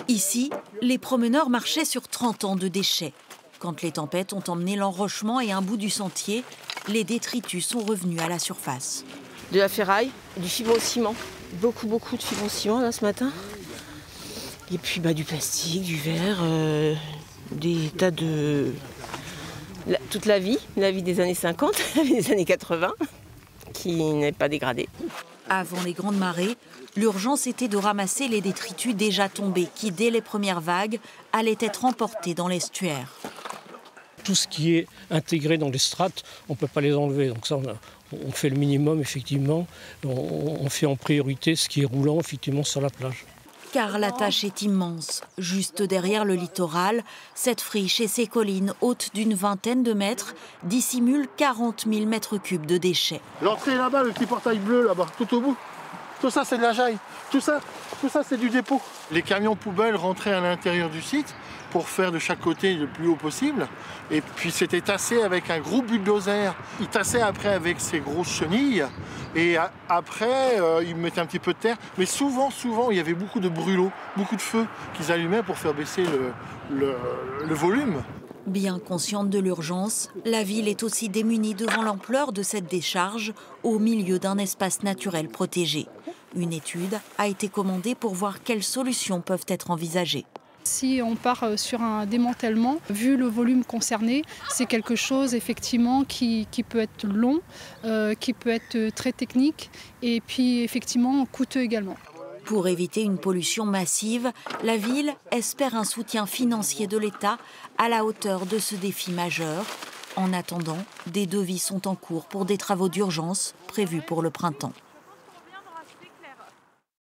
Ici, les promeneurs marchaient sur 30 ans de déchets. Quand les tempêtes ont emmené l'enrochement et un bout du sentier, les détritus sont revenus à la surface. De la ferraille, du fibrociment. Beaucoup de fibrociment là ce matin. Et puis du plastique, du verre, des tas de... toute la vie des années 50, des années 80, qui n'est pas dégradée. Avant les grandes marées, l'urgence était de ramasser les détritus déjà tombés qui, dès les premières vagues, allaient être emportés dans l'estuaire. Tout ce qui est intégré dans les strates, on ne peut pas les enlever. Donc ça, on fait le minimum, effectivement. On fait en priorité ce qui est roulant, effectivement, sur la plage. Car la tâche est immense. Juste derrière le littoral, cette friche et ses collines hautes d'une vingtaine de mètres dissimulent 40 000 mètres cubes de déchets. L'entrée est là-bas, le petit portail bleu là-bas, tout au bout. Tout ça, c'est de la jaille. Tout ça, c'est du dépôt. Les camions poubelles rentraient à l'intérieur du site pour faire de chaque côté le plus haut possible. Et puis c'était tassé avec un gros bulldozer. Ils tassaient après avec ces grosses chenilles. Et après, ils mettaient un petit peu de terre. Mais souvent, il y avait beaucoup de brûlots, beaucoup de feux qu'ils allumaient pour faire baisser le volume. Bien consciente de l'urgence, la ville est aussi démunie devant l'ampleur de cette décharge au milieu d'un espace naturel protégé. Une étude a été commandée pour voir quelles solutions peuvent être envisagées. Si on part sur un démantèlement, vu le volume concerné, c'est quelque chose effectivement qui peut être long, qui peut être très technique et puis effectivement coûteux également. Pour éviter une pollution massive, la ville espère un soutien financier de l'État à la hauteur de ce défi majeur. En attendant, des devis sont en cours pour des travaux d'urgence prévus pour le printemps.